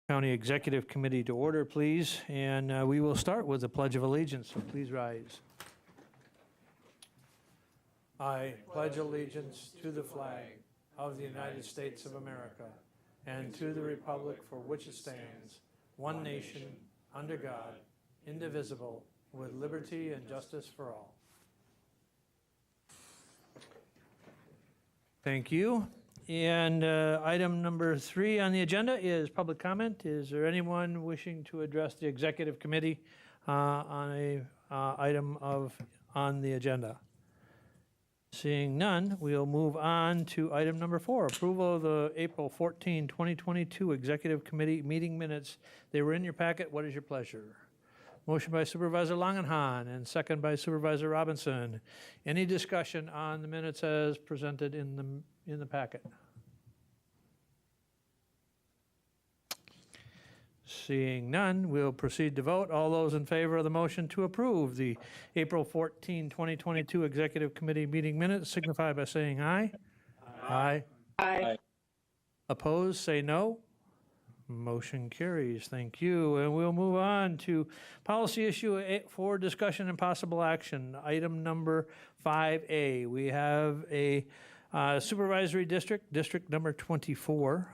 County Executive Committee to order, please. And we will start with the Pledge of Allegiance, so please rise. I pledge allegiance to the flag of the United States of America and to the republic for which it stands, one nation, under God, indivisible, with liberty and justice for all. Thank you. And item number 3 on the agenda is public comment. Is there anyone wishing to address the Executive Committee on a item on the agenda? Seeing none, we'll move on to item number 4, approval of the April 14, 2022 Executive Committee meeting minutes. They were in your packet. What is your pleasure? Motion by Supervisor Langenhahn and second by Supervisor Robinson. Any discussion on the minutes as presented in the packet? Seeing none, we'll proceed to vote. All those in favor of the motion to approve the April 14, 2022 Executive Committee meeting minutes signify by saying aye. Aye. Aye. Opposed, say no. Motion carries. Thank you. And we'll move on to policy issue 8 for discussion and possible action. Item number 5A. We have a supervisory district number 24,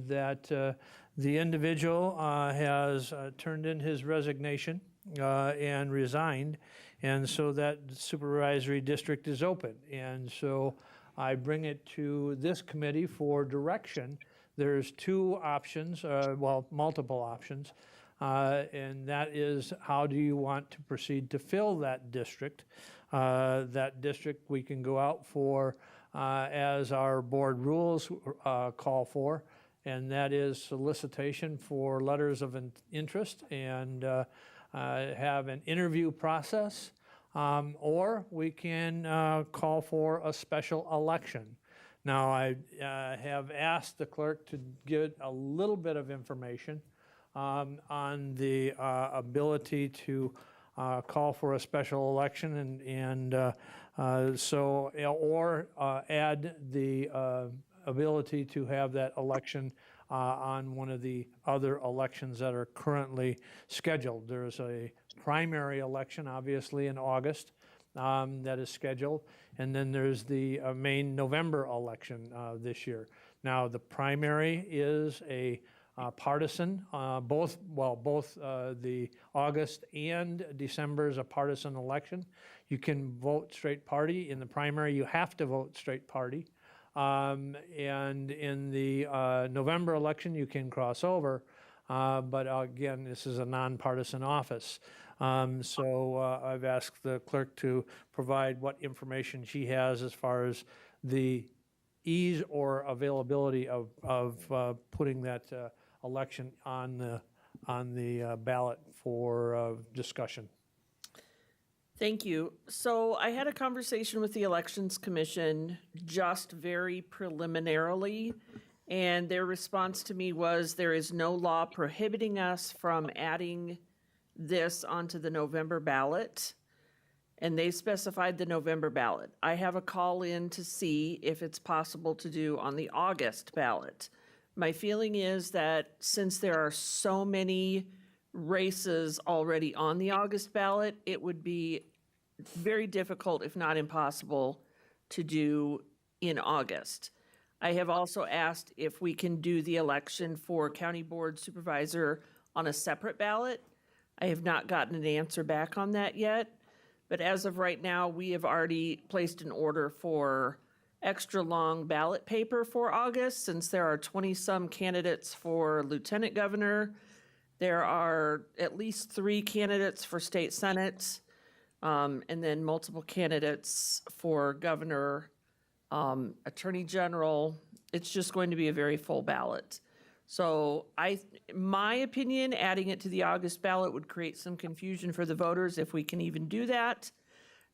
that the individual has turned in his resignation and resigned. And so that supervisory district is open. And so I bring it to this committee for direction. There's 2 options, well, multiple options, and that is how do you want to proceed to fill that district? That district we can go out for, as our board rules call for, and that is solicitation for letters of interest and have an interview process, or we can call for a special election. Now, I have asked the clerk to get a little bit of information on the ability to call for a special election or add the ability to have that election on one of the other elections that are currently scheduled. There's a primary election, obviously, in August. That is scheduled, and then there's the main November election this year. Now, the primary is a partisan, both the August and December is a partisan election. You can vote straight party. In the primary, you have to vote straight party. And in the November election, you can cross over, but again, this is a nonpartisan office. So I've asked the clerk to provide what information she has as far as the ease or availability of putting that election on the ballot for discussion. Thank you. So I had a conversation with the Elections Commission just very preliminarily, and their response to me was there is no law prohibiting us from adding this onto the November ballot, and they specified the November ballot. I have a call in to see if it's possible to do on the August ballot. My feeling is that since there are so many races already on the August ballot, it would be very difficult, if not impossible, to do in August. I have also asked if we can do the election for County Board Supervisor on a separate ballot. I have not gotten an answer back on that yet, but as of right now, we have already placed an order for extra long ballot paper for August, since there are 20-some candidates for Lieutenant Governor. There are at least 3 candidates for State Senate, and then multiple candidates for Governor, Attorney General. It's just going to be a very full ballot. So my opinion, adding it to the August ballot would create some confusion for the voters if we can even do that.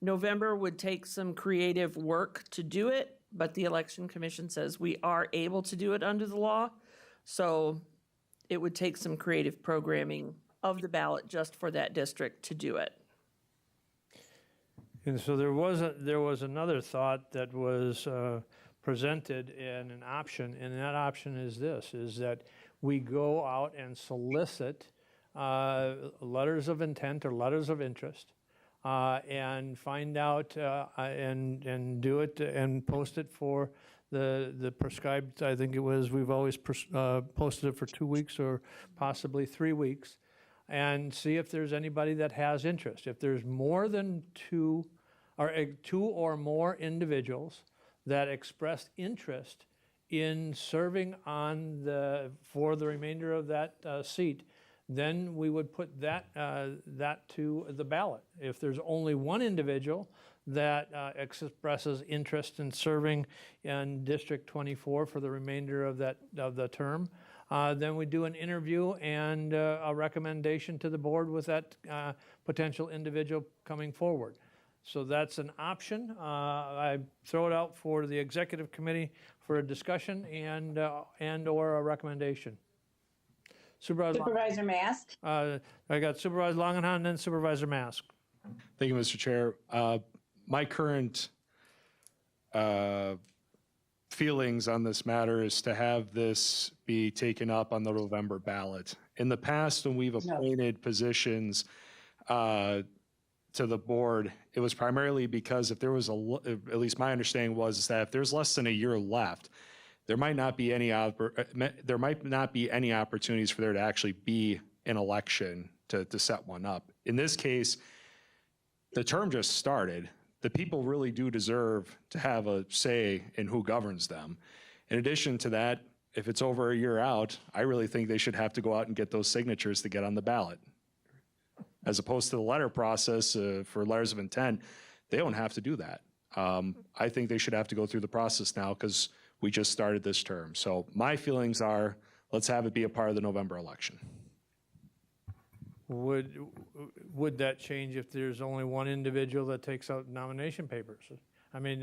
November would take some creative work to do it, but the Election Commission says we are able to do it under the law. So it would take some creative programming of the ballot just for that district to do it. And so there was another thought that was presented in an option, and that option is this, is that we go out and solicit letters of intent or letters of interest, and find out and do it and post it for the prescribed, I think it was, we've always posted it for 2 weeks or possibly 3 weeks, and see if there's anybody that has interest. If there's more than two or more individuals that expressed interest in serving for the remainder of that seat, then we would put that to the ballot. If there's only one individual that expresses interest in serving in District 24 for the remainder of the term, then we do an interview and a recommendation to the board with that potential individual coming forward. So that's an option. I throw it out for the executive committee for a discussion and or a recommendation. Supervisor Mask. I got Supervisor Longenhan and then Supervisor Mask. Thank you, Mr. Chair. My current feelings on this matter is to have this be taken up on the November ballot. In the past, when we've appointed positions to the board, it was primarily because if there was at least my understanding was that if there's less than a year left, there might not be any opportunities for there to actually be an election to set one up. In this case, the term just started. The people really do deserve to have a say in who governs them. In addition to that, if it's over a year out, I really think they should have to go out and get those signatures to get on the ballot. As opposed to the letter process for letters of intent, they don't have to do that. I think they should have to go through the process now because we just started this term. So my feelings are, let's have it be a part of the November election. Would that change if there's only one individual that takes out nomination papers? I mean,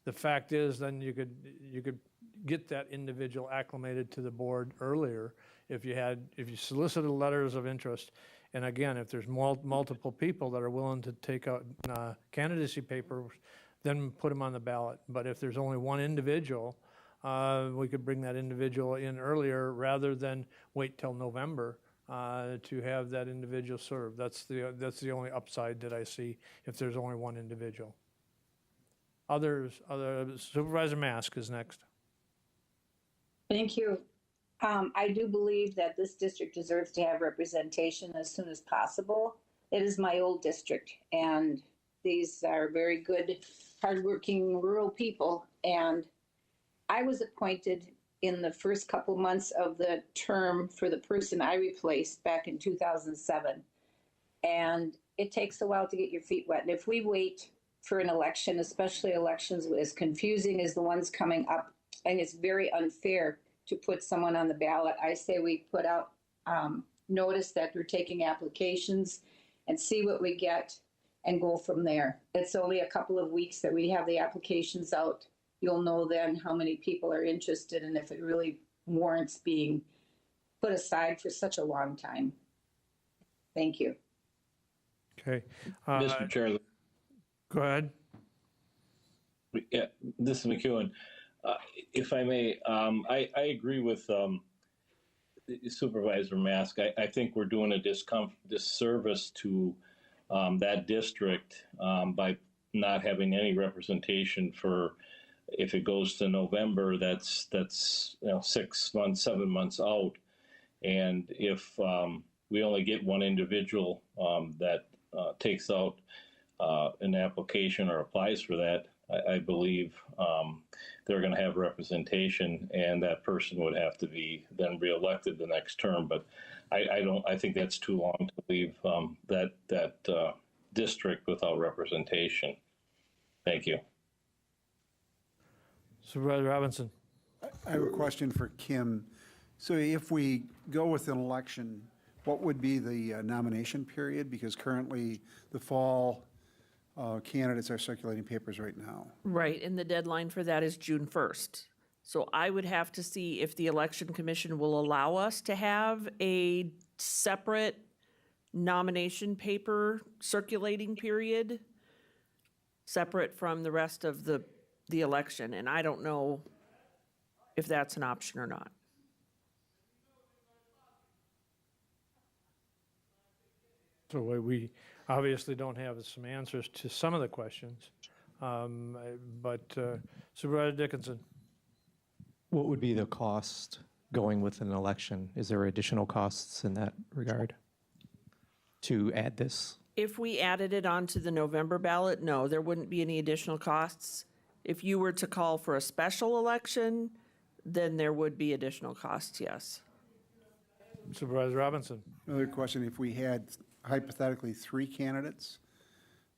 the fact is, then you could get that individual acclimated to the board earlier if you solicited letters of interest. And again, if there's multiple people that are willing to take out candidacy papers, then put them on the ballot. But if there's only one individual, we could bring that individual in earlier rather than wait till November to have that individual serve. That's the only upside that I see if there's only one individual. Supervisor Mask is next. Thank you. I do believe that this district deserves to have representation as soon as possible. It is my old district, and these are very good, hardworking rural people. And I was appointed in the first couple months of the term for the person I replaced back in 2007. And it takes a while to get your feet wet. And if we wait for an election, especially elections as confusing as the ones coming up, and it's very unfair to put someone on the ballot, I say we put out notice that we're taking applications and see what we get and go from there. It's only a couple of weeks that we have the applications out. You'll know then how many people are interested and if it really warrants being put aside for such a long time. Thank you. Okay. Mr. Chair, Go ahead. yeah, this is McEwen. If I may, I agree with Supervisor Mask. I think we're doing a disservice to that district by not having any representation for, if it goes to November, that's 6 months, 7 months out. And if we only get one individual that takes out an application or applies for that, I believe they're going to have representation, and that person would have to be then reelected the next term. But I think that's too long to leave that district without representation. Thank you. Supervisor Robinson. I have a question for Kim. So if we go with an election, what would be the nomination period? Because currently the fall candidates are circulating papers right now. Right, and the deadline for that is June 1st. So I would have to see if the Election Commission will allow us to have a separate nomination paper circulating period, separate from the rest of the election. And I don't know if that's an option or not. So we obviously don't have some answers to some of the questions. But Supervisor Dickinson, What would be the cost going with an election? Is there additional costs in that regard to add this? If we added it onto the November ballot, no, there wouldn't be any additional costs. If you were to call for a special election, then there would be additional costs, yes. Supervisor Robinson. Another question, if we had hypothetically 3 candidates,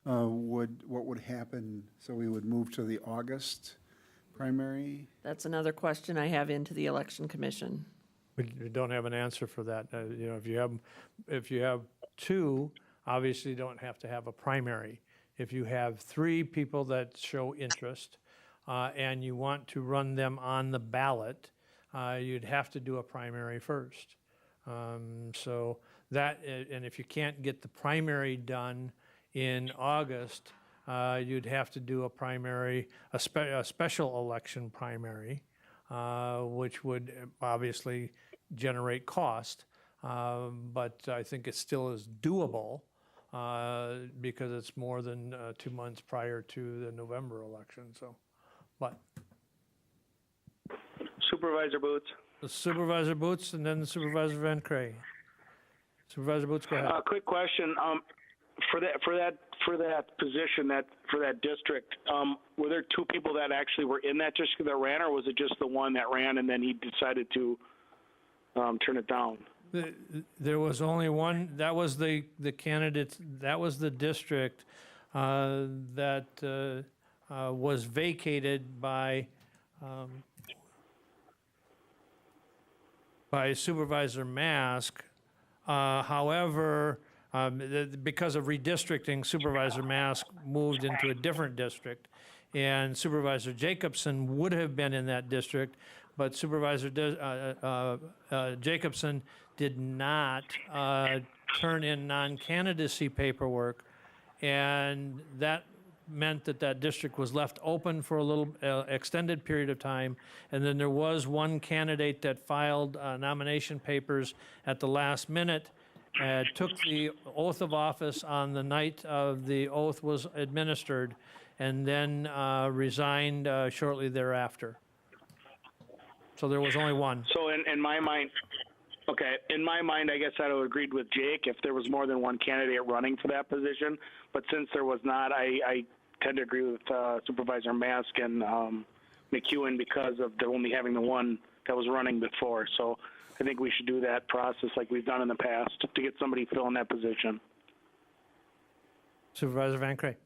what would happen? So we would move to the August primary? That's another question I have into the Election Commission. We don't have an answer for that. You know, if you have 2, obviously you don't have to have a primary. If you have 3 people that show interest and you want to run them on the ballot, you'd have to do a primary first. So that, and if you can't get the primary done in August, you'd have to do a primary, a special election primary, which would obviously generate cost. But I think it still is doable because it's more than 2 months prior to the November election. So, but Supervisor Boots. Supervisor Boots and then Supervisor Van Cray. Supervisor Boots, go ahead. Quick question. For that position, for that district, were there 2 people that actually were in that district that ran, or was it just the one that ran and then he decided to turn it down? There was only one. That was the candidate. That was the district that was vacated by Supervisor Mask. However, because of redistricting, Supervisor Mask moved into a different district, and Supervisor Jacobson would have been in that district, but Supervisor Jacobson did not turn in non-candidacy paperwork, and that meant that that district was left open for a little extended period of time. And then there was one candidate that filed nomination papers at the last minute, took the oath of office on the night of the oath was administered, and then resigned shortly thereafter. So there was only one. So in my mind, okay, in my mind, I guess I would have agreed with Jake if there was more than one candidate running for that position. But since there was not, I tend to agree with Supervisor Mask and McEwen because of the only having the one that was running before. So I think we should do that process like we've done in the past to get somebody filling that position. Supervisor Van Cray.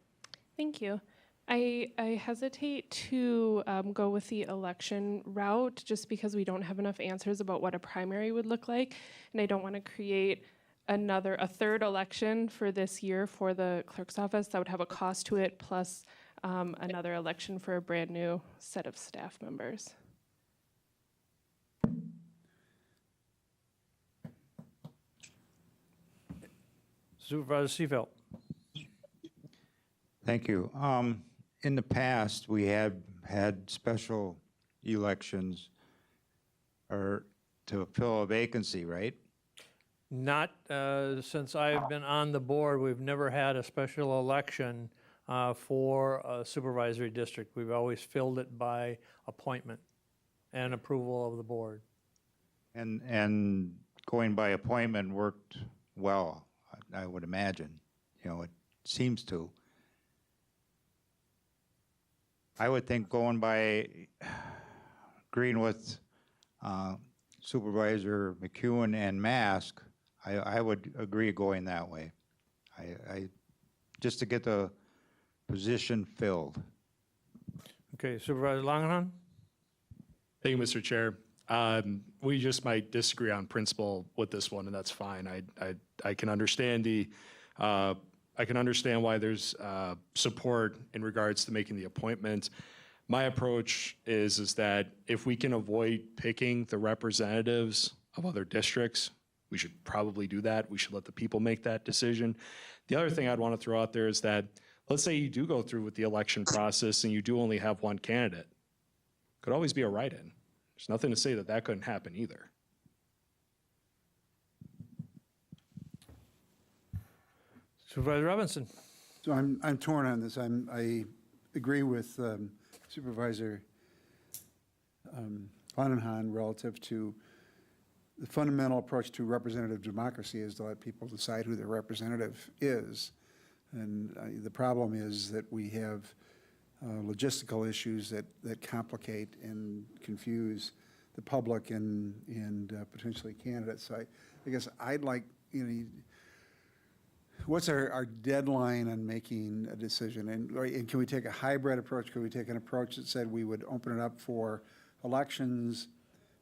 Thank you. I hesitate to go with the election route just because we don't have enough answers about what a primary would look like, and I don't want to create a third election for this year for the clerk's office that would have a cost to it, plus another election for a brand new set of staff members. Supervisor Seavelt. Thank you. In the past, we have had special elections or to fill a vacancy, right? Not since I've been on the board, we've never had a special election for a supervisory district. We've always filled it by appointment and approval of the board. And going by appointment worked well, I would imagine. You know, it seems to. I would think going by agreeing with Supervisor McEwen and Mask, I would agree going that way. I just to get the position filled. Okay, Supervisor Langenhan? Thank you, Mr. Chair. We just might disagree on principle with this one, and that's fine. I can understand I can understand why there's support in regards to making the appointment. My approach is that if we can avoid picking the representatives of other districts, we should probably do that. We should let the people make that decision. The other thing I'd want to throw out there is that, let's say you do go through with the election process and you do only have one candidate. Could always be a write-in. There's nothing to say that that couldn't happen either. Supervisor Robinson. So I'm torn on this. I agree with Supervisor Vonenhan relative to the fundamental approach to representative democracy is to let people decide who their representative is. And the problem is that we have logistical issues that complicate and confuse the public and potentially candidates. So I guess I'd like, what's our deadline on making a decision? And can we take a hybrid approach? Could we take an approach that said we would open it up for elections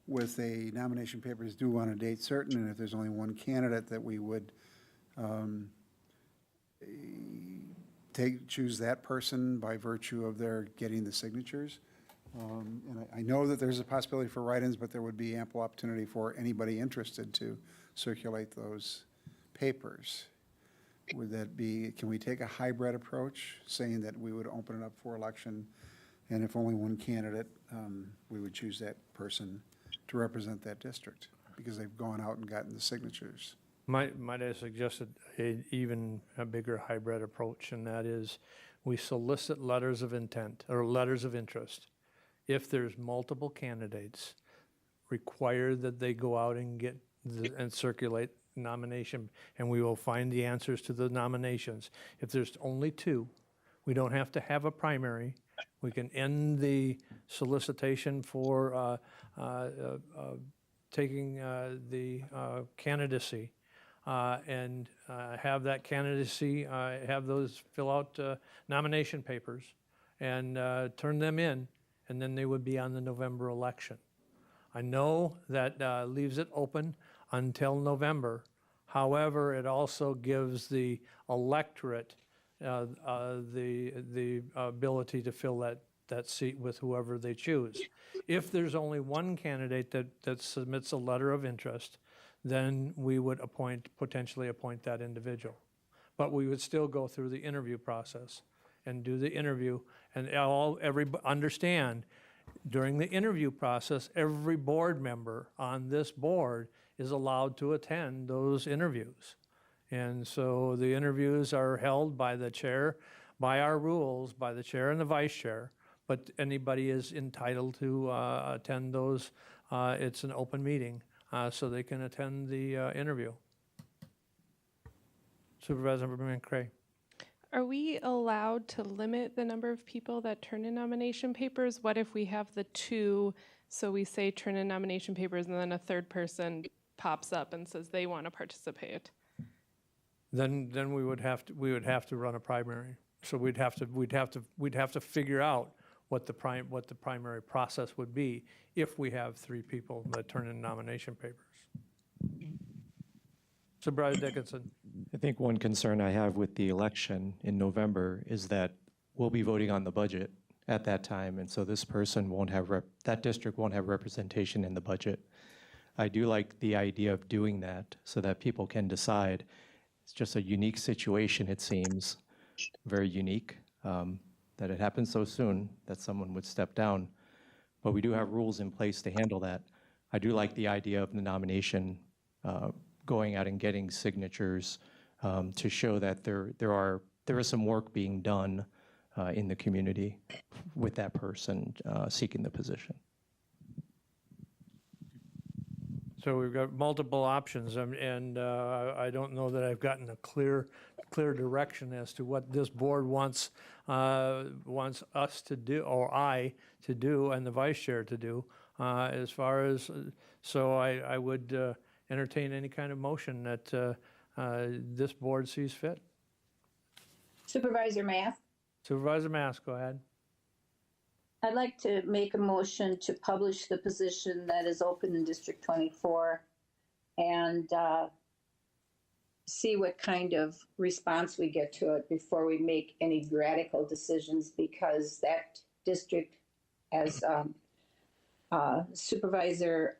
with a nomination papers due on a date certain, and if there's only one candidate, that we would choose that person by virtue of their getting the signatures? And I know that there's a possibility for write-ins, but there would be ample opportunity for anybody interested to circulate those papers. Would that be, can we take a hybrid approach, saying that we would open it up for election, and if only one candidate, we would choose that person to represent that district, because they've gone out and gotten the signatures? Might I suggest even a bigger hybrid approach, and that is we solicit letters of intent or letters of interest. If there's multiple candidates, require that they go out and get and circulate nomination, and we will find the answers to the nominations. If there's only two, we don't have to have a primary. We can end the solicitation for taking the candidacy and have that candidacy, have those fill out nomination papers and turn them in, and then they would be on the November election. I know that leaves it open until November. However, it also gives the electorate the ability to fill that seat with whoever they choose. If there's only one candidate that submits a letter of interest, then we would potentially appoint that individual. But we would still go through the interview process and do the interview, and understand during the interview process, every board member on this board is allowed to attend those interviews. And so the interviews are held by the chair, by our rules, by the chair and the vice chair, but anybody is entitled to attend those. It's an open meeting, so they can attend the interview. Supervisor McCray. Are we allowed to limit the number of people that turn in nomination papers? What if we have the two, so we say turn in nomination papers, and then a third person pops up and says they want to participate? Then we would have to run a primary. So we'd have to figure out what the primary process would be if we have three people that turn in nomination papers. Supervisor Dickinson. I think one concern I have with the election in November is that we'll be voting on the budget at that time, and so this person won't have, that district won't have representation in the budget. I do like the idea of doing that so that people can decide. It's just a unique situation, it seems, very unique, that it happened so soon that someone would step down. But we do have rules in place to handle that. I do like the idea of the nomination, going out and getting signatures to show that there is some work being done in the community with that person seeking the position. So we've got multiple options, and I don't know that I've gotten a clear direction as to what this board wants us to do, or I to do, and the vice chair to do. As far as, so I would entertain any kind of motion that this board sees fit. Supervisor Math? Supervisor Mask, go ahead. I'd like to make a motion to publish the position that is open in District 24 and see what kind of response we get to it before we make any radical decisions, because that district, as Supervisor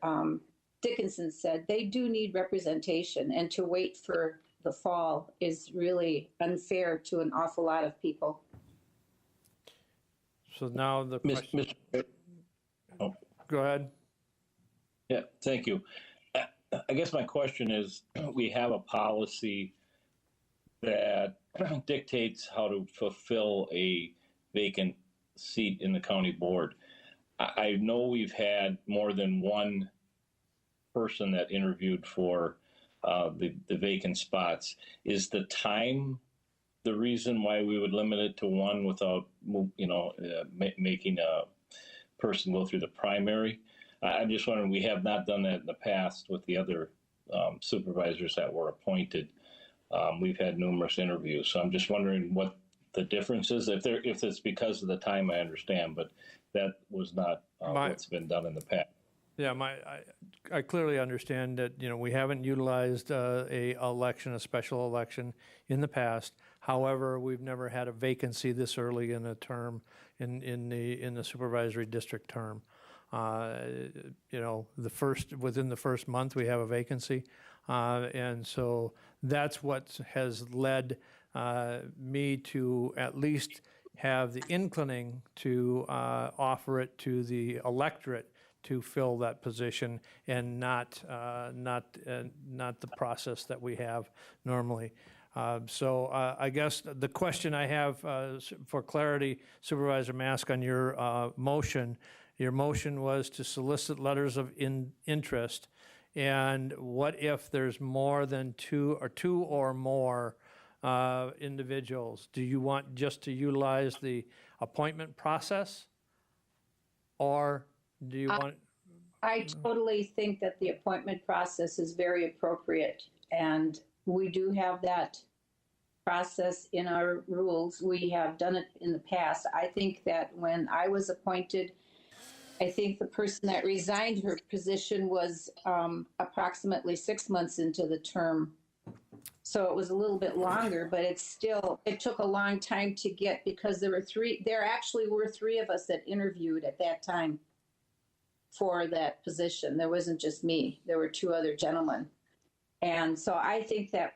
Dickinson said, they do need representation, and to wait for the fall is really unfair to an awful lot of people. So now the question. Oh. Go ahead. Yeah, thank you. I guess my question is, we have a policy that dictates how to fulfill a vacant seat in the county board. I know we've had more than one person that interviewed for the vacant spots. Is the time the reason why we would limit it to one without, making a person go through the primary? I'm just wondering, we have not done that in the past with the other supervisors that were appointed. We've had numerous interviews, so I'm just wondering what the difference is. If it's because of the time, I understand, but that was not what's been done in the past. Yeah, I clearly understand that, we haven't utilized a special election in the past. However, we've never had a vacancy this early in a term in the supervisory district term. Within the first month, we have a vacancy. And so that's what has led me to at least have the inclining to offer it to the electorate to fill that position, and not the process that we have normally. So I guess the question I have for clarity, Supervisor Mask, on your motion was to solicit letters of interest. And what if there's more than two or more individuals? Do you want just to utilize the appointment process? Or do you want? I totally think that the appointment process is very appropriate, and we do have that process in our rules. We have done it in the past. I think that when I was appointed, I think the person that resigned her position was approximately 6 months into the term. So it was a little bit longer, but it took a long time to get, because there actually were three of us that interviewed at that time for that position. There wasn't just me. There were two other gentlemen. And so I think that,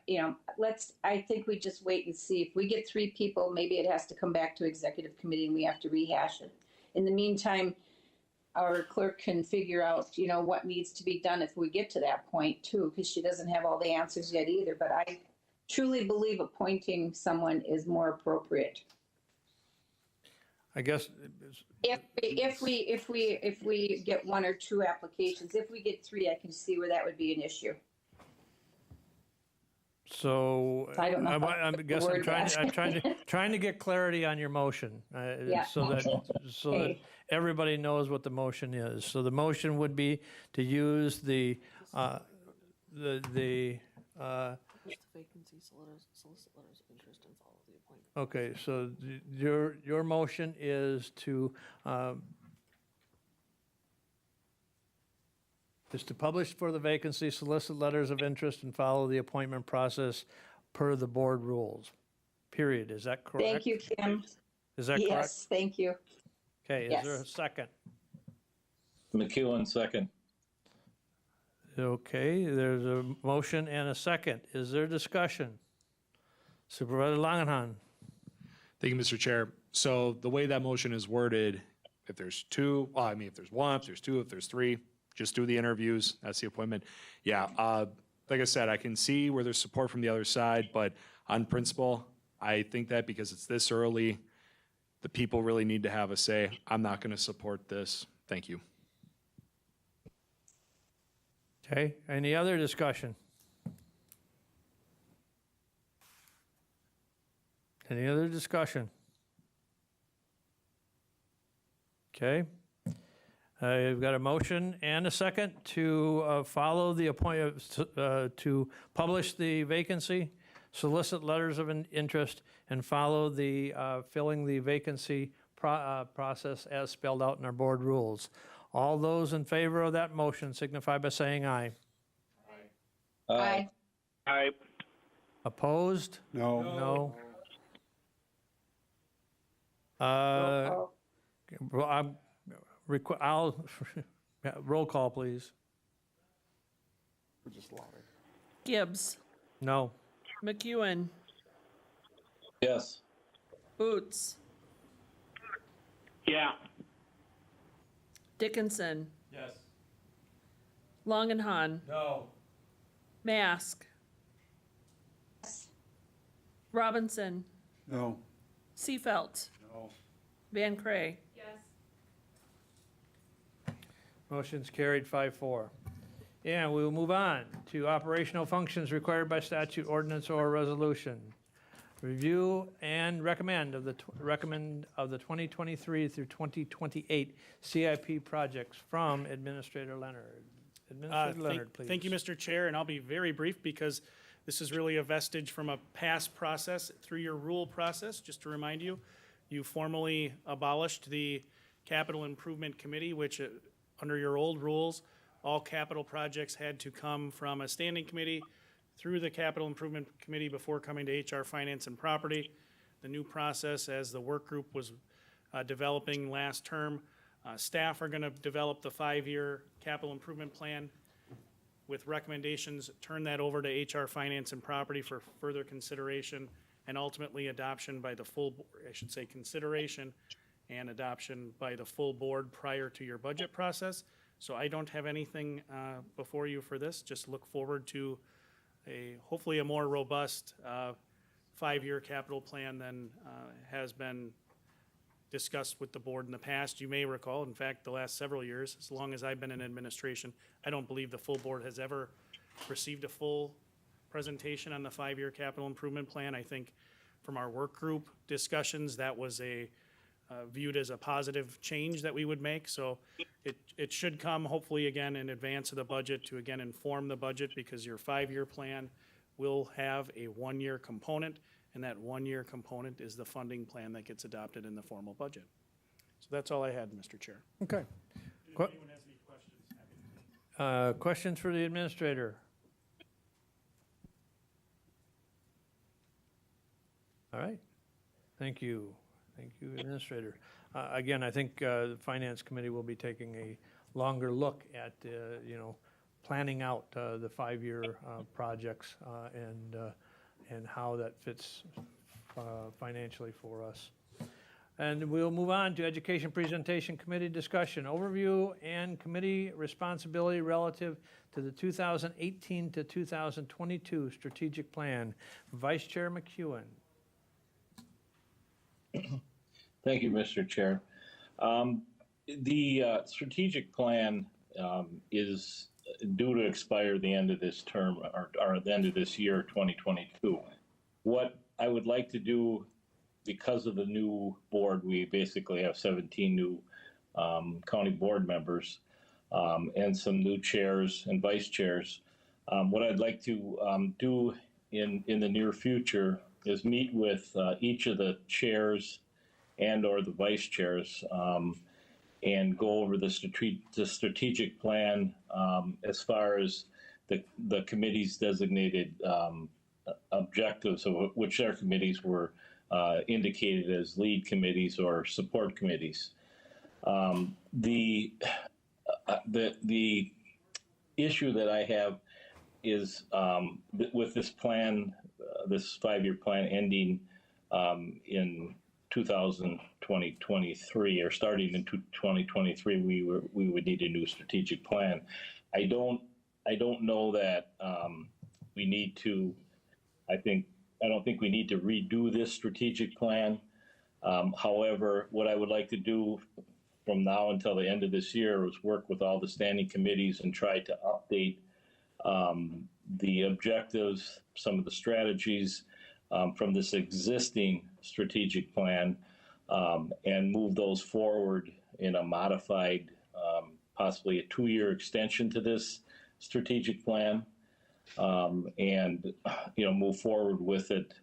I think we just wait and see. If we get three people, maybe it has to come back to executive committee and we have to rehash it. In the meantime, our clerk can figure out, what needs to be done if we get to that point too, because she doesn't have all the answers yet either. But I truly believe appointing someone is more appropriate. I guess If we get one or two applications. If we get three, I can see where that would be an issue. so. I don't know I guess word I'm that. trying to get clarity on your motion, Yeah. so that everybody knows what the motion is. So the motion would be to use the Vacancy, solicit letters of interest and follow the appointment. Okay, so your motion is to publish for the vacancy, solicit letters of interest, and follow the appointment process per the board rules. Period. Is that correct? Thank you, Kim. Is that correct? Yes, thank you. Okay, is there a Yes. second? McEwen, second. Okay, there's a motion and a second. Is there discussion? Supervisor Langenhan. Thank you, Mr. Chair. So the way that motion is worded, if there's two, if there's one, if there's two, if there's three, just do the interviews. That's the appointment. Yeah, like I said, I can see where there's support from the other side, but on principle, I think that because it's this early, the people really need to have a say. I'm not going to support this. Thank you. Okay, any other discussion? Any other discussion? Okay. We've got a motion and a second to follow the to publish the vacancy, solicit letters of interest, and follow the filling the vacancy process as spelled out in our board rules. All those in favor of that motion signify by saying aye. Aye. Aye. Opposed? No. No. Oh, I'll roll call, please. Gibbs, No. McEwen, Yes. Boots, Yeah. Dickinson, Yes. Langenhan, No. Mask, Robinson, No. Seafelt, No. Van Cray. Motion's carried 5-4. And we will move on to operational functions required by statute, ordinance, or resolution. Review and recommend of the 2023 through 2028 CIP projects from Administrator Leonard. Administrator Leonard, please. Thank you, Mr. Chair, and I'll be very brief because this is really a vestige from a past process through your rule process. Just to remind you, you formally abolished the Capital Improvement Committee, which under your old rules, all capital projects had to come from a standing committee through the Capital Improvement Committee before coming to HR, Finance, and Property. The new process, as the work group was developing last term, staff are going to develop the 5-year capital improvement plan with recommendations, turn that over to HR, Finance, and Property for further consideration and ultimately adoption by the full, I should say consideration and adoption by the full board prior to your budget process. So I don't have anything before you for this. Just look forward to hopefully a more robust 5-year capital plan than has been discussed with the board in the past. You may recall, in fact, the last several years, as long as I've been in administration, I don't believe the full board has ever received a full presentation on the 5-year capital improvement plan. I think from our work group discussions, that was viewed as a positive change that we would make. So it should come hopefully again in advance of the budget to again inform the budget, because your 5-year plan will have a 1-year component, and that 1-year component is the funding plan that gets adopted in the formal budget. So that's all I had, Mr. Chair. Okay. If anyone has any questions, happy to. Questions for the administrator? All right. Thank you. Thank you, Administrator. Again, I think the Finance Committee will be taking a longer look at, planning out the 5-year projects and how that fits financially for us. And we'll move on to Education Presentation Committee discussion, overview and committee responsibility relative to the 2018 to 2022 strategic plan. Vice Chair McEwen. Thank you, Mr. Chair. The strategic plan is due to expire the end of this term, or the end of this year, 2022. What I would like to do, because of the new board, we basically have 17 new county board members and some new chairs and vice chairs. What I'd like to do in the near future is meet with each of the chairs and or the vice chairs and go over the strategic plan as far as the committee's designated objectives, of which their committees were indicated as lead committees or support committees. The issue that I have is with this plan, this 5-year plan ending in 2023, or starting in 2023, we would need a new strategic plan. I don't know that we need to. I don't think we need to redo this strategic plan. However, what I would like to do from now until the end of this year is work with all the standing committees and try to update the objectives, some of the strategies from this existing strategic plan, and move those forward in a modified, possibly a 2-year extension to this strategic plan, and move forward with it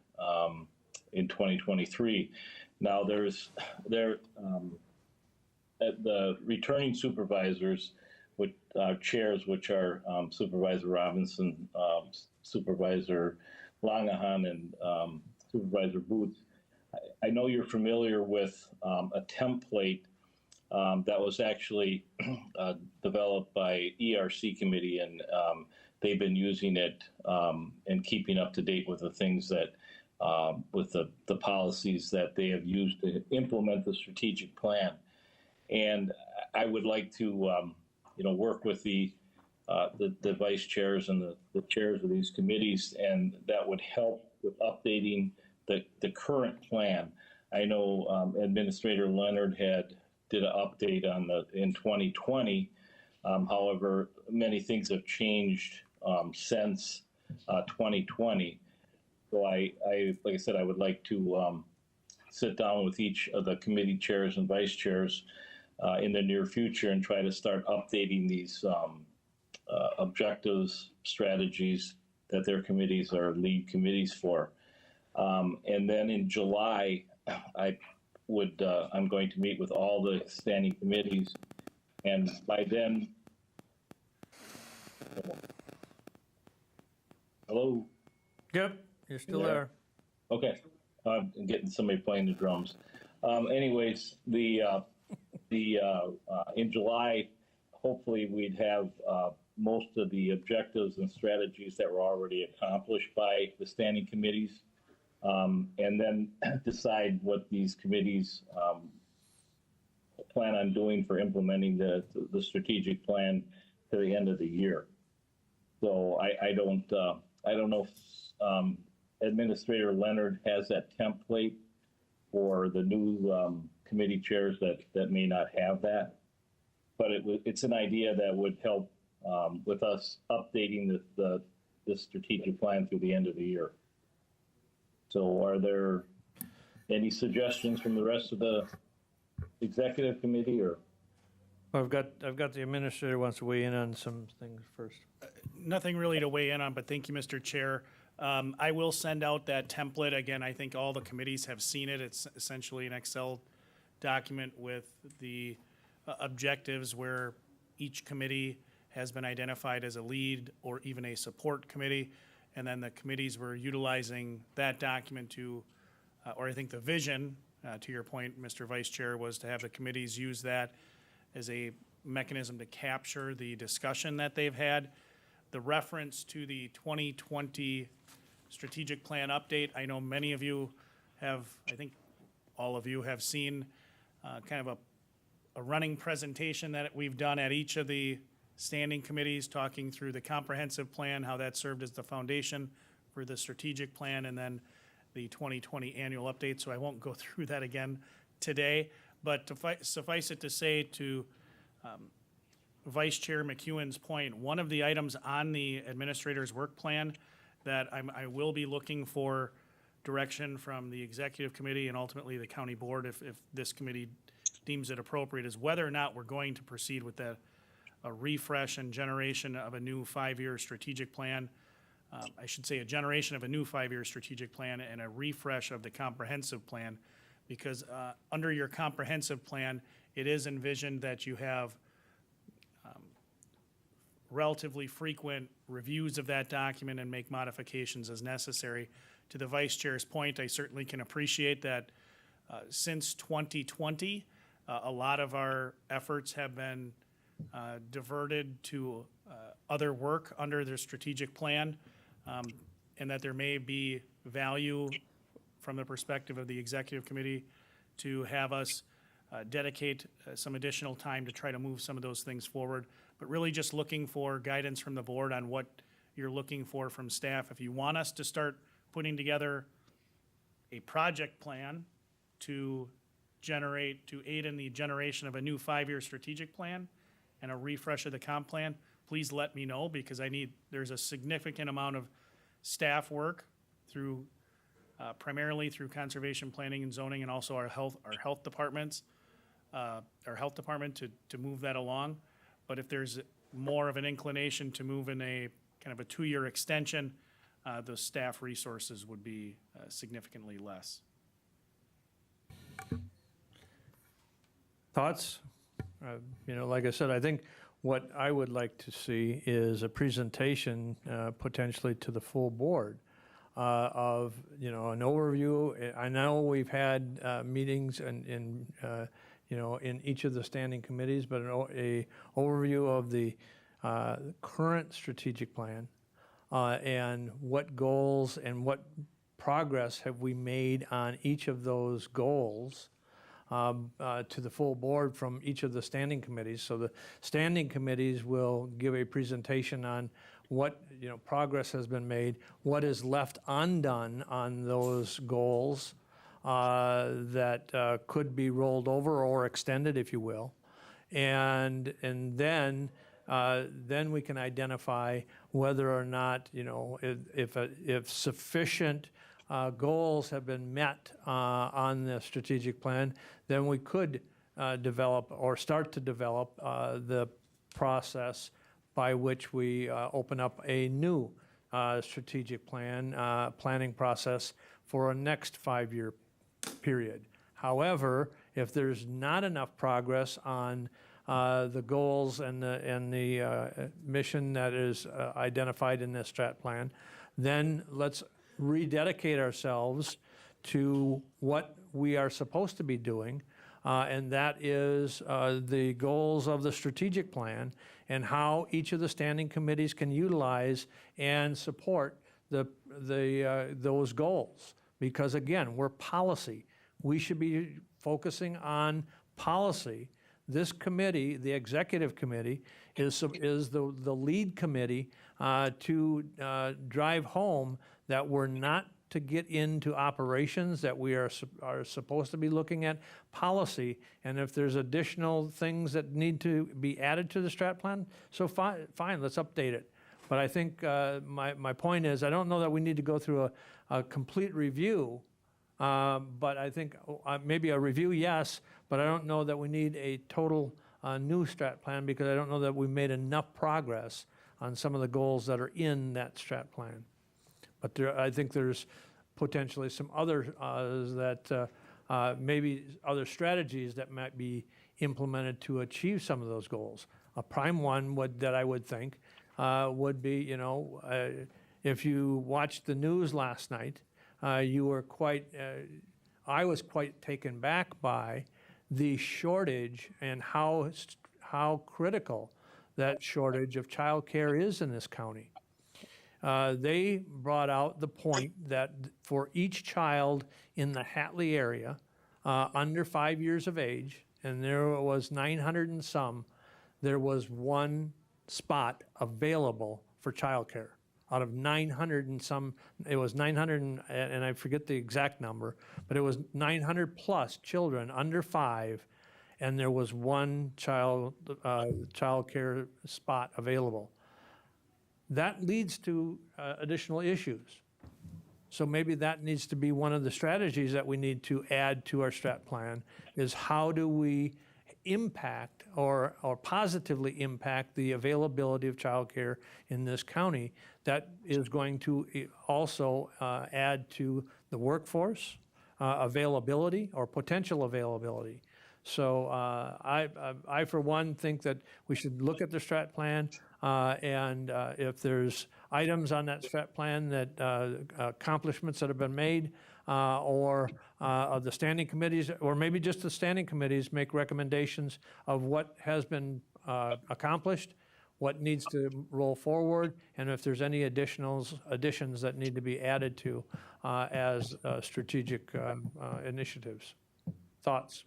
in 2023. Now, the returning supervisors, which chairs, which are Supervisor Robinson, Supervisor Langahan, and Supervisor Boots. I know you're familiar with a template that was actually developed by ERC committee, and they've been using it and keeping up to date with the things that, with the policies that they have used to implement the strategic plan. And I would like to, work with the vice chairs and the chairs of these committees, and that would help with updating the current plan. I know Administrator Leonard did an update in 2020. However, many things have changed since 2020. So like I said, I would like to sit down with each of the committee chairs and vice chairs in the near future and try to start updating these objectives, strategies that their committees are lead committees for. And then in July, I'm going to meet with all the standing committees, and by then, hello? Yep, you're still Yeah. there. Okay, I'm getting somebody playing the drums. Anyways, in July, hopefully we'd have most of the objectives and strategies that were already accomplished by the standing committees, and then decide what these committees plan on doing for implementing the strategic plan to the end of the year. So I don't know if Administrator Leonard has that template for the new committee chairs that may not have that, but it's an idea that would help with us updating the strategic plan through the end of the year. So are there any suggestions from the rest of the executive committee, or? I've got the administrator wants to weigh in on some things first. Nothing really to weigh in on, but thank you, Mr. Chair. I will send out that template. Again, I think all the committees have seen it. It's essentially an Excel document with the objectives where each committee has been identified as a lead or even a support committee. And then the committees were utilizing that document to, or I think the vision, to your point, Mr. Vice Chair, was to have the committees use that as a mechanism to capture the discussion that they've had. The reference to the 2020 strategic plan update, I know many of you have, I think all of you have seen kind of a running presentation that we've done at each of the standing committees, talking through the comprehensive plan, how that served as the foundation for the strategic plan, and then the 2020 annual update. So I won't go through that again today, but to suffice it to say, to Vice Chair McEwen's point, one of the items on the administrator's work plan that I will be looking for direction from the executive committee and ultimately the county board, if this committee deems it appropriate, is whether or not we're going to proceed with a refresh and generation of a new 5-year strategic plan. I should say a generation of a new 5-year strategic plan and a refresh of the comprehensive plan, because under your comprehensive plan, it is envisioned that you have relatively frequent reviews of that document and make modifications as necessary. To the Vice Chair's point, I certainly can appreciate that since 2020, a lot of our efforts have been diverted to other work under the strategic plan, and that there may be value from the perspective of the executive committee to have us dedicate some additional time to try to move some of those things forward. But really just looking for guidance from the board on what you're looking for from staff. If you want us to start putting together a project plan to aid in the generation of a new 5-year strategic plan and a refresh of the comp plan, please let me know, because there's a significant amount of staff work through, primarily through conservation planning and zoning, and also our health department to move that along. But if there's more of an inclination to move in a kind of a 2-year extension, the staff resources would be significantly less. Thoughts? Like I said, I think what I would like to see is a presentation potentially to the full board of, an overview. I know we've had meetings in each of the standing committees, but a overview of the current strategic plan and what goals and what progress have we made on each of those goals to the full board from each of the standing committees. So the standing committees will give a presentation on what, progress has been made, what is left undone on those goals that could be rolled over or extended, if you will. And then we can identify whether or not, if sufficient goals have been met on the strategic plan, then we could develop or start to develop the process by which we open up a new strategic planning process for a next 5-year period. However, if there's not enough progress on the goals and the mission that is identified in this strat plan, then let's rededicate ourselves to what we are supposed to be doing, and that is the goals of the strategic plan and how each of the standing committees can utilize and support those goals. Because again, we're policy. We should be focusing on policy. This committee, the executive committee, is the lead committee to drive home that we're not to get into operations, that we are supposed to be looking at policy. And if there's additional things that need to be added to the strat plan, so fine, let's update it. But I think my point is, I don't know that we need to go through a complete review, but I think maybe a review, yes, but I don't know that we need a total new strat plan, because I don't know that we made enough progress on some of the goals that are in that strat plan. But I think there's potentially some other maybe other strategies that might be implemented to achieve some of those goals. A prime one that I would think would be, if you watched the news last night, you were I was quite taken back by the shortage and how critical that shortage of childcare is in this county. They brought out the point that for each child in the Hatley area under 5 years of age, and there was 900 and some, there was one spot available for childcare. Out of 900 and some, it was 900 and I forget the exact number, but it was 900 plus children under 5, and there was one childcare spot available. That leads to additional issues. So maybe that needs to be one of the strategies that we need to add to our strat plan, is how do we impact or positively impact the availability of childcare in this county. That is going to also add to the workforce availability or potential availability. So I for one think that we should look at the strat plan, and if there's items on that strat plan that accomplishments that have been made, or of the standing committees, or maybe just the standing committees make recommendations of what has been accomplished, what needs to roll forward, and if there's any additions that need to be added to as strategic initiatives. Thoughts?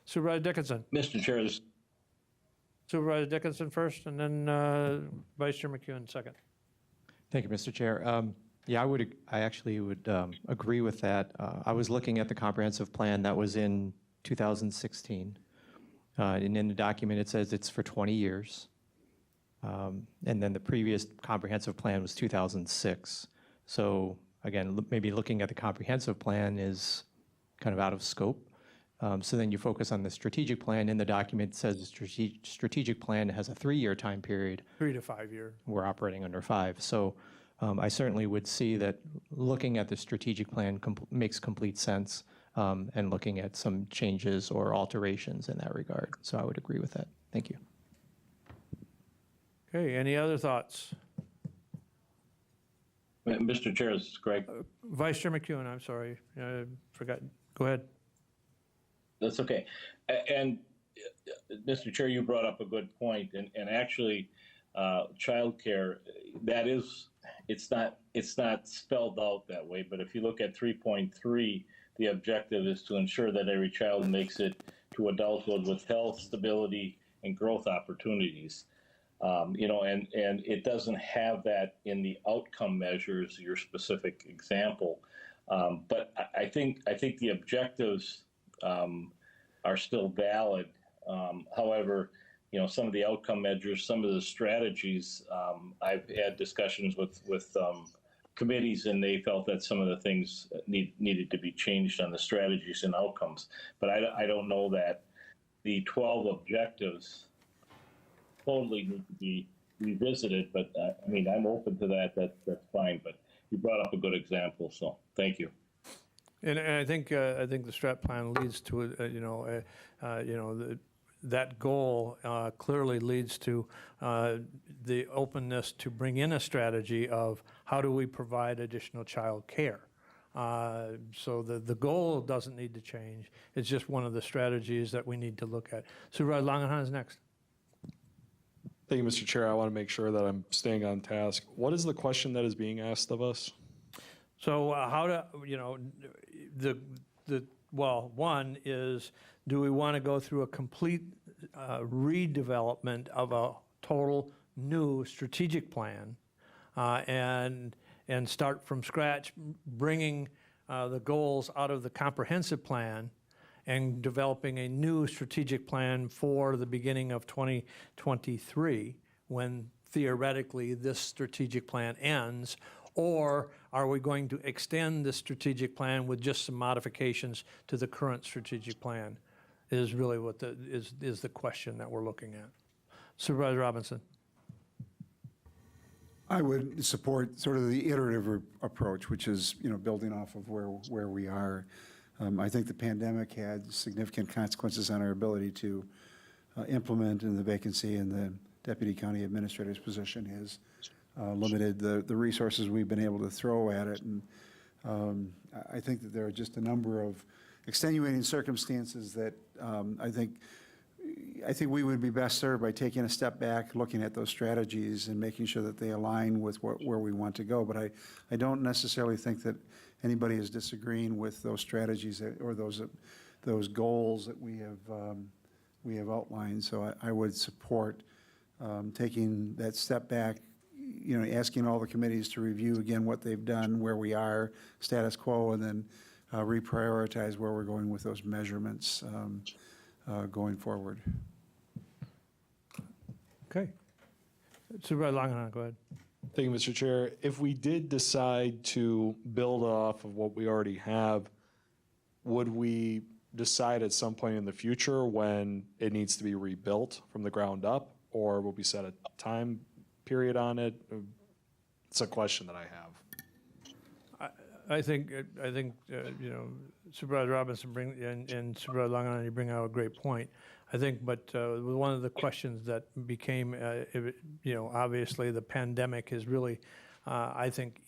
Supervisor Dickinson. Mr. Chair, Supervisor Dickinson first, and then Vice Chair McEwen second. Thank you, Mr. Chair. Yeah, I actually would agree with that. I was looking at the comprehensive plan that was in 2016. And in the document, it says it's for 20 years. And then the previous comprehensive plan was 2006. So again, maybe looking at the comprehensive plan is kind of out of scope. So then you focus on the strategic plan. In the document, it says the strategic plan has a 3-year time period. 3 to 5 year. We're operating under 5. So I certainly would see that looking at the strategic plan makes complete sense, and looking at some changes or alterations in that regard. So I would agree with that. Thank you. Okay, any other thoughts? Mr. Chair, this is Greg. Vice Chair McEwen, I'm sorry, forgot. Go ahead. That's okay. And Mr. Chair, you brought up a good point, and actually, childcare, that is, it's not spelled out that way, but if you look at 3.3, the objective is to ensure that every child makes it to adulthood with health, stability, and growth opportunities. And it doesn't have that in the outcome measures, your specific example. But I think the objectives are still valid. However, some of the outcome measures, some of the strategies, I've had discussions with committees, and they felt that some of the things needed to be changed on the strategies and outcomes. But I don't know that the 12 objectives totally need to be revisited. But I'm open to that. That's fine. But you brought up a good example, so thank you. And I think the strat plan leads to that goal clearly leads to the openness to bring in a strategy of how do we provide additional child care. So the goal doesn't need to change. It's just one of the strategies that we need to look at. Supervisor Langenhans is next. Thank you, Mr. Chair. I want to make sure that I'm staying on task. What is the question that is being asked of us? So how to, one is, do we want to go through a complete redevelopment of a total new strategic plan and start from scratch, bringing the goals out of the comprehensive plan and developing a new strategic plan for the beginning of 2023, when theoretically this strategic plan ends? Or are we going to extend the strategic plan with just some modifications to the current strategic plan is really what is the question that we're looking at. Supervisor Robinson. I would support sort of the iterative approach, which is, building off of where we are. I think the pandemic had significant consequences on our ability to implement, and the vacancy in the deputy county administrator's position has limited the resources we've been able to throw at it. And I think that there are just a number of extenuating circumstances that I think we would be best served by taking a step back, looking at those strategies and making sure that they align with where we want to go. But I don't necessarily think that anybody is disagreeing with those strategies or those goals that we have outlined. So I would support taking that step back, asking all the committees to review again what they've done, where we are, status quo, and then reprioritize where we're going with those measurements going forward. Okay. Supervisor Langenhans, go ahead. Thank you, Mr. Chair. If we did decide to build off of what we already have, would we decide at some point in the future when it needs to be rebuilt from the ground up, or will we set a time period on it? It's a question that I have. I think Supervisor Robinson and Supervisor Langenhans, you bring out a great point. I think, but one of the questions that became, obviously the pandemic has really, I think,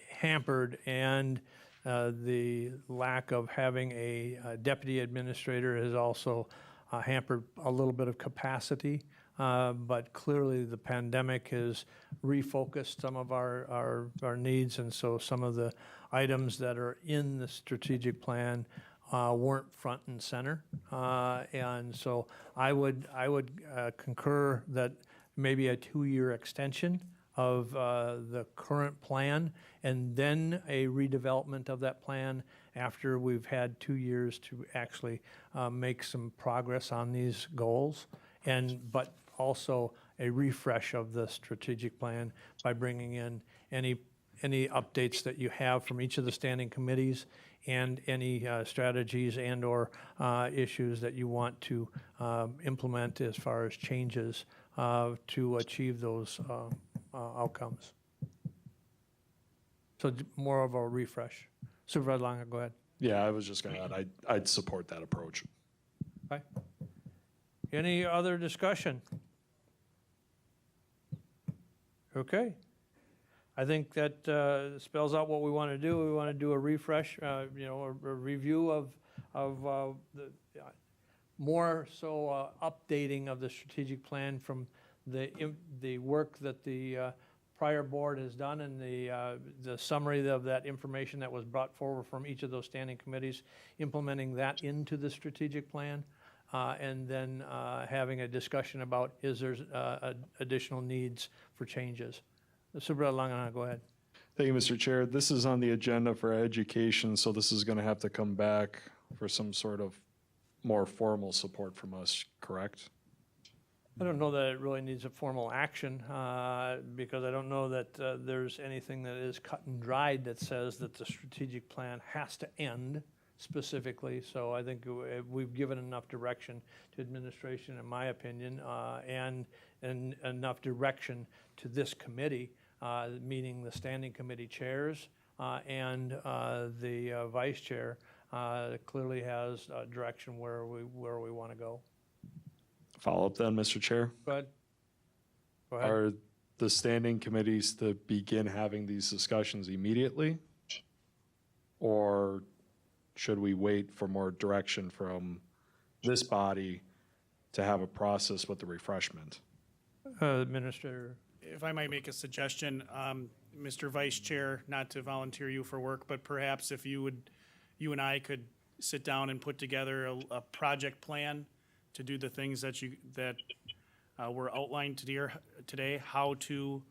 hampered, and the lack of having a deputy administrator has also hampered a little bit of capacity. But clearly the pandemic has refocused some of our needs, and so some of the items that are in the strategic plan weren't front and center. And so I would concur that maybe a 2-year extension of the current plan, and then a redevelopment of that plan after we've had 2 years to actually make some progress on these goals, but also a refresh of the strategic plan by bringing in any updates that you have from each of the standing committees, and any strategies and or issues that you want to implement as far as changes to achieve those outcomes. So more of a refresh. Supervisor Lange, go ahead. Yeah, I was just going to add, I'd support that approach. Okay. Any other discussion? Okay. I think that spells out what we want to do. We want to do a refresh, a review of the more so updating of the strategic plan from the work that the prior board has done, and the summary of that information that was brought forward from each of those standing committees, implementing that into the strategic plan, and then having a discussion about is there additional needs for changes. Supervisor Langenau, go ahead. Thank you, Mr. Chair. This is on the agenda for education, so this is going to have to come back for some sort of more formal support from us, correct? I don't know that it really needs a formal action, because I don't know that there's anything that is cut and dried that says that the strategic plan has to end specifically. So I think we've given enough direction to administration, in my opinion, and enough direction to this committee, meaning the standing committee chairs and the vice chair clearly has direction where we want to go. Follow up then, Mr. Chair. Go ahead. Go ahead. Are the standing committees to begin having these discussions immediately? Or should we wait for more direction from this body to have a process with the refreshment? Administrator. If I might make a suggestion, Mr. Vice Chair, not to volunteer you for work, but perhaps if you and I could sit down and put together a project plan to do the things that were outlined today, how to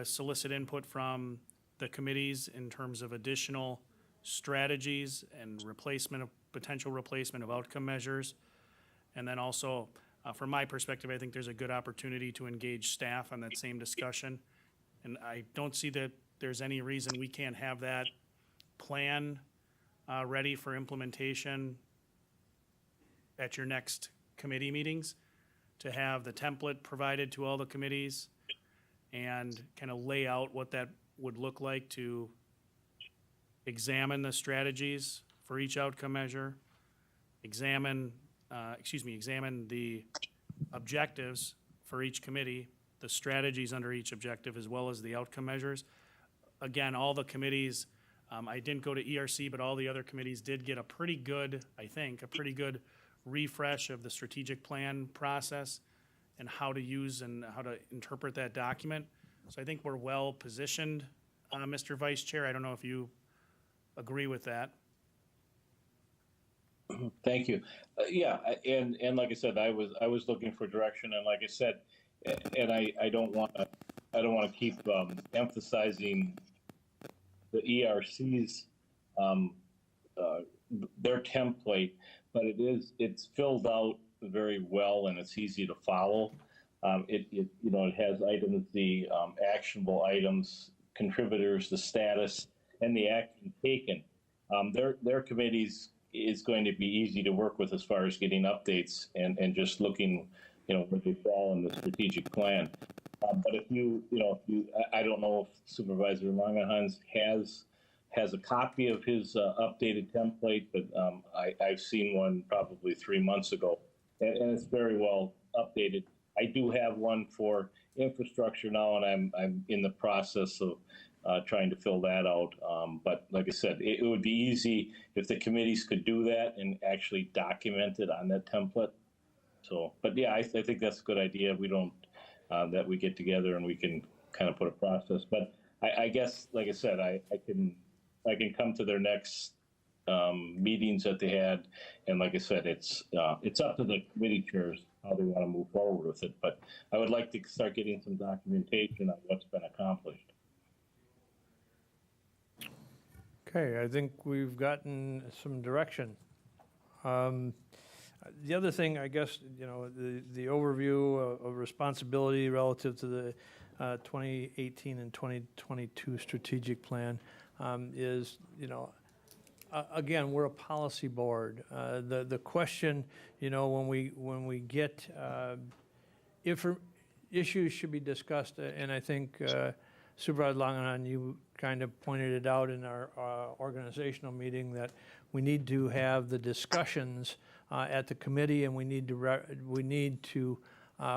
solicit input from the committees in terms of additional strategies and potential replacement of outcome measures. And then also, from my perspective, I think there's a good opportunity to engage staff on that same discussion. And I don't see that there's any reason we can't have that plan ready for implementation at your next committee meetings, to have the template provided to all the committees and kind of lay out what that would look like to examine the strategies for each outcome measure, examine the objectives for each committee, the strategies under each objective, as well as the outcome measures. Again, all the committees, I didn't go to ERC, but all the other committees did get a pretty good refresh of the strategic plan process and how to use and how to interpret that document. So I think we're well positioned, Mr. Vice Chair. I don't know if you agree with that. Thank you. Yeah, and like I said, I was looking for direction, and like I said, and I don't want to keep emphasizing the ERC's their template, but it's filled out very well and it's easy to follow. It has items, the actionable items, contributors, the status, and the action taken. Their committees is going to be easy to work with as far as getting updates and just looking, where they fall in the strategic plan. But if I don't know if Supervisor Langenhans has a copy of his updated template, but I've seen one probably 3 months ago, and it's very well updated. I do have one for infrastructure now, and I'm in the process of trying to fill that out. But like I said, it would be easy if the committees could do that and actually document it on that template. So, but yeah, I think that's a good idea. We don't, that we get together and we can kind of put a process. But I guess, like I said, I can come to their next meetings that they had. And like I said, it's up to the committee chairs how they want to move forward with it. But I would like to start getting some documentation on what's been accomplished. Okay, I think we've gotten some direction. The other thing, I guess, the overview of responsibility relative to the 2018 and 2022 strategic plan is, again, we're a policy board. The question, when we get issues should be discussed, and I think Supervisor Langenhans, you kind of pointed it out in our organizational meeting that we need to have the discussions at the committee, and we need to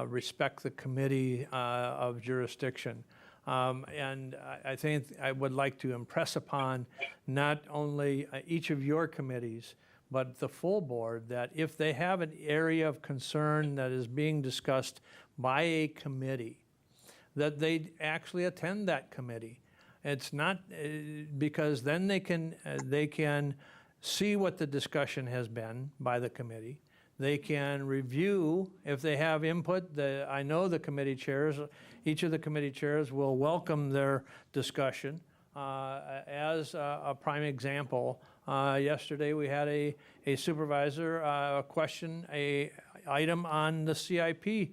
respect the committee of jurisdiction. And I think I would like to impress upon not only each of your committees, but the full board, that if they have an area of concern that is being discussed by a committee, that they actually attend that committee. It's not because then they can see what the discussion has been by the committee. They can review if they have input. I know the committee chairs, each of the committee chairs will welcome their discussion. As a prime example, yesterday we had a supervisor question a item on the CIP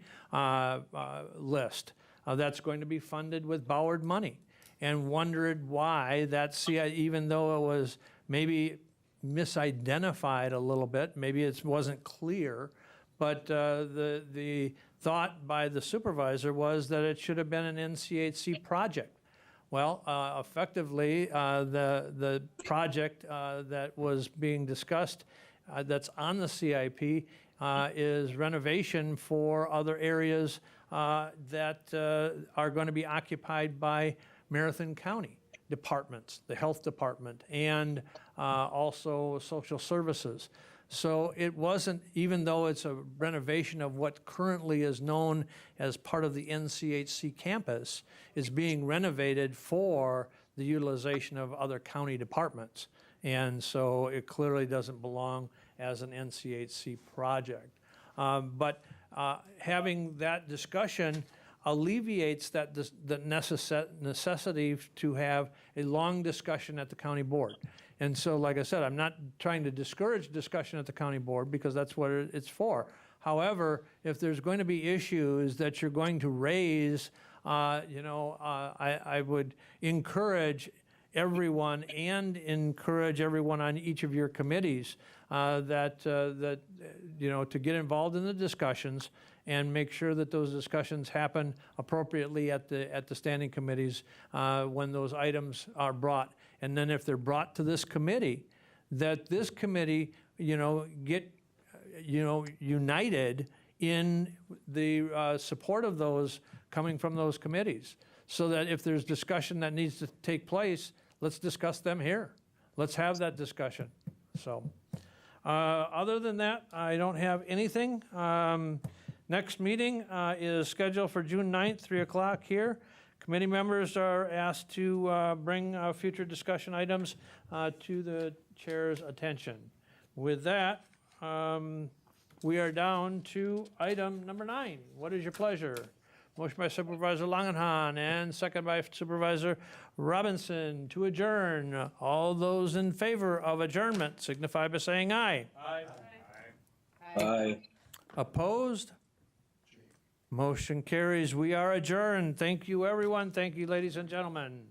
list that's going to be funded with Ballard money, and wondered why that CIP, even though it was maybe misidentified a little bit, maybe it wasn't clear, but the thought by the supervisor was that it should have been an NCHC project. Well, effectively, the project that was being discussed that's on the CIP is renovation for other areas that are going to be occupied by Marathon County departments, the health department, and also social services. So it wasn't, even though it's a renovation of what currently is known as part of the NCHC campus, is being renovated for the utilization of other county departments. And so it clearly doesn't belong as an NCHC project. But having that discussion alleviates that the necessity to have a long discussion at the county board. And so, like I said, I'm not trying to discourage discussion at the county board, because that's what it's for. However, if there's going to be issues that you're going to raise, I would encourage everyone on each of your committees to get involved in the discussions and make sure that those discussions happen appropriately at the standing committees when those items are brought. And then if they're brought to this committee, that this committee, get, united in the support of those coming from those committees. So that if there's discussion that needs to take place, let's discuss them here. Let's have that discussion. So, other than that, I don't have anything. Next meeting is scheduled for June 9th, 3 o'clock here. Committee members are asked to bring future discussion items to the chair's attention. With that, we are down to item number 9. What is your pleasure? Motion by Supervisor Langenhan and second by Supervisor Robinson to adjourn. All those in favor of adjournment signify by saying aye. Aye. Aye. Opposed? Motion carries. We are adjourned. Thank you, everyone. Thank you, ladies and gentlemen.